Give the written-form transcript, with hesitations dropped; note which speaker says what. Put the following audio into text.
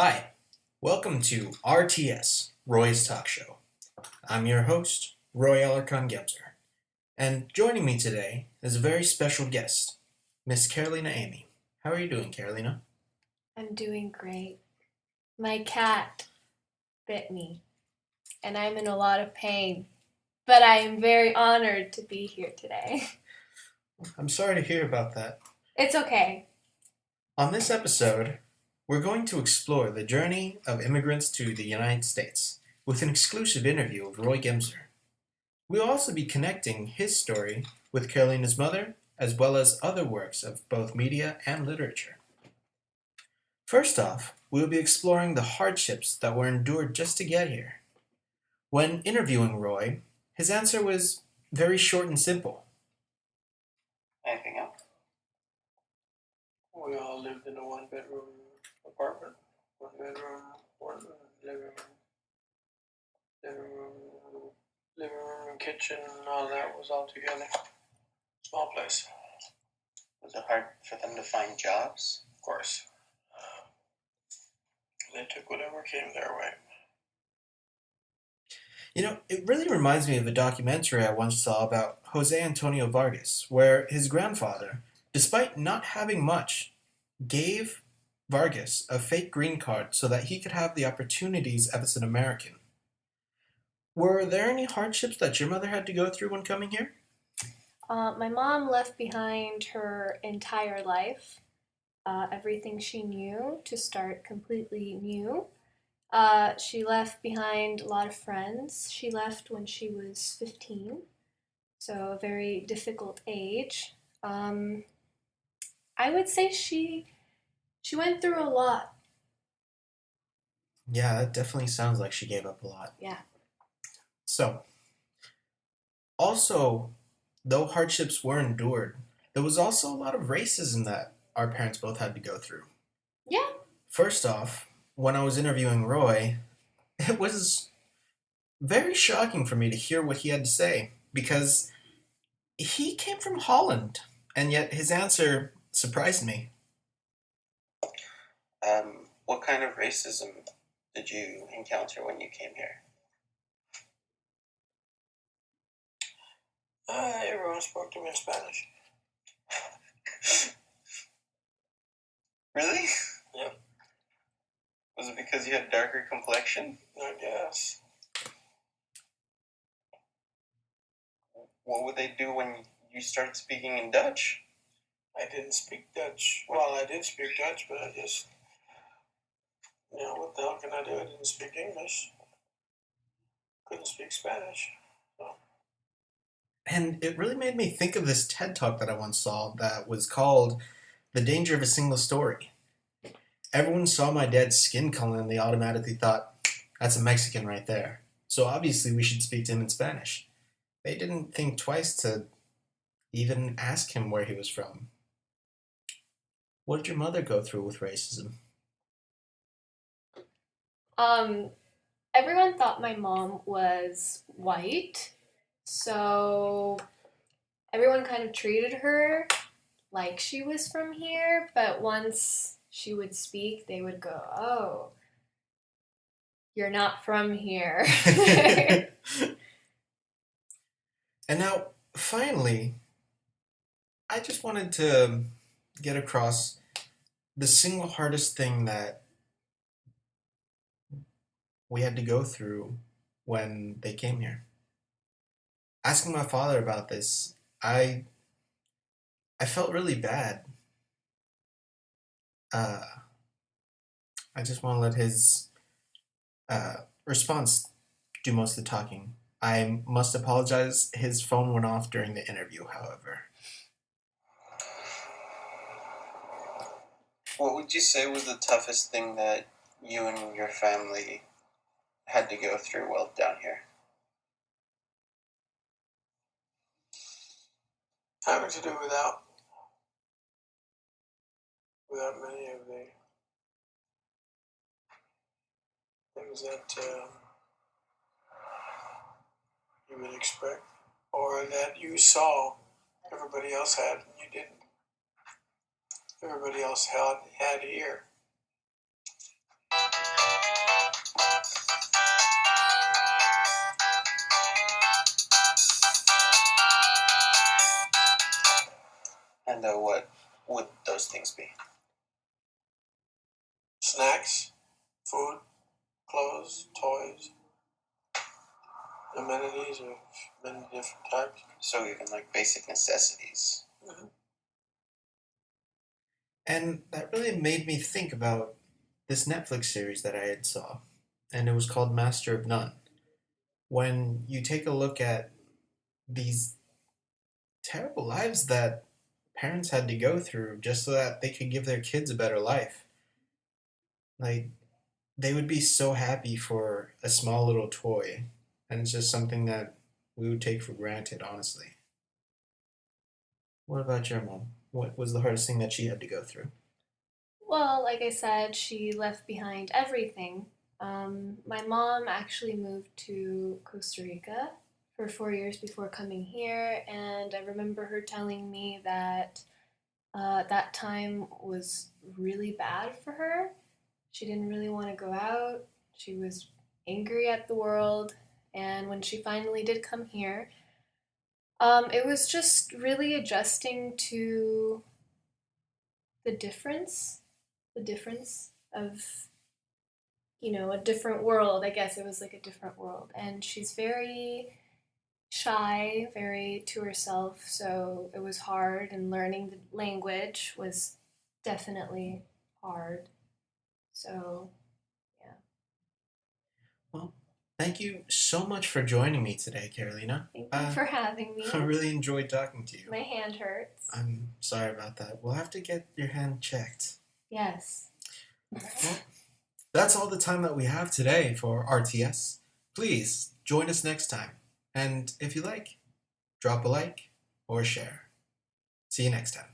Speaker 1: Hi, welcome to RTS, Roy's Talk Show. I'm your host, Roy Alarcon Gemser, and joining me today is a very special guest, Miss Carolina Amy. How are you doing, Carolina?
Speaker 2: I'm doing great. My cat bit me, and I'm in a lot of pain, but I am very honored to be here today.
Speaker 1: I'm sorry to hear about that.
Speaker 2: It's okay.
Speaker 1: On this episode, we're going to explore the journey of immigrants to the United States with an exclusive interview of Roy Gemser. We'll also be connecting his story with Carolina's mother, as well as other works of both media and literature. First off, we will be exploring the hardships that were endured just to get here. When interviewing Roy, his answer was very short and simple.
Speaker 3: Anything else? We all lived in a one-bedroom apartment. One bedroom, one living room, kitchen, and all that was all together. Small place. Was it hard for them to find jobs? Of course. They took whatever came their way.
Speaker 1: You know, it really reminds me of a documentary I once saw about Jose Antonio Vargas, where his grandfather, despite not having much, gave Vargas a fake green card so that he could have the opportunities as an American. Were there any hardships that your mother had to go through when coming here?
Speaker 2: My mom left behind her entire life, everything she knew, to start completely new. She left behind a lot of friends. She left when she was 15, so a very difficult age. Um, I would say she went through a lot.
Speaker 1: Yeah, that definitely sounds like she gave up a lot.
Speaker 2: Yeah.
Speaker 1: So, also, though hardships were endured, there was also a lot of racism that our parents both had to go through.
Speaker 2: Yeah.
Speaker 1: First off, when I was interviewing Roy, it was very shocking for me to hear what he had to say because he came from Holland, and yet his answer surprised me.
Speaker 3: What kind of racism did you encounter when you came here? Everyone spoke to me in Spanish. Really? Yep. Was it because you had darker complexion? I guess. What would they do when you started speaking in Dutch? I didn't speak Dutch. Well, I did speak Dutch, but I just, what the hell can I do? I didn't speak English. Couldn't speak Spanish. So.
Speaker 1: And it really made me think of this TED talk that I once saw that was called The Danger of a Single Story. Everyone saw my dad's skin color and they automatically thought, that's a Mexican right there. So obviously we should speak to him in Spanish. They didn't think twice to even ask him where he was from. What did your mother go through with racism?
Speaker 2: Um, Everyone thought my mom was white, so everyone kind of treated her like she was from here, but once she would speak, they would go, "Oh, you're not from here."
Speaker 1: And now, finally, I just wanted to get across the single hardest thing that we had to go through when they came here. Asking my father about this, I felt really bad. Uh, I just want to let his response do most of the talking. I must apologize. His phone went off during the interview, however.
Speaker 3: What would you say was the toughest thing that you and your family had to go through while down here? Having to do without many of the things that you would expect, or that you saw everybody else had and you didn't. Everybody else had here. And what would those things be?
Speaker 4: Snacks, food, clothes, toys, amenities of many different types.
Speaker 3: So even like basic necessities.
Speaker 1: And that really made me think about this Netflix series that I had saw, and it was called Master of None. When you take a look at these terrible lives that parents had to go through just so that they could give their kids a better life, like they would be so happy for a small little toy, and it's just something that we would take for granted, honestly. What about your mom? What was the hardest thing that she had to go through?
Speaker 2: Well, like I said, she left behind everything. My mom actually moved to Costa Rica for 4 years before coming here, and I remember her telling me that that time was really bad for her. She didn't really want to go out. She was angry at the world, and when she finally did come here, it was just really adjusting to the difference, the difference of a different world. I guess it was like a different world, and she's very shy, very to herself, so it was hard, and learning the language was definitely hard. So, yeah.
Speaker 1: Well, thank you so much for joining me today, Carolina.
Speaker 2: Thank you for having me.
Speaker 1: I really enjoyed talking to you.
Speaker 2: My hand hurts.
Speaker 1: I'm sorry about that. We'll have to get your hand checked.
Speaker 2: Yes.
Speaker 1: Well, that's all the time that we have today for RTS. Please join us next time. And if you like, drop a like or share. See you next time.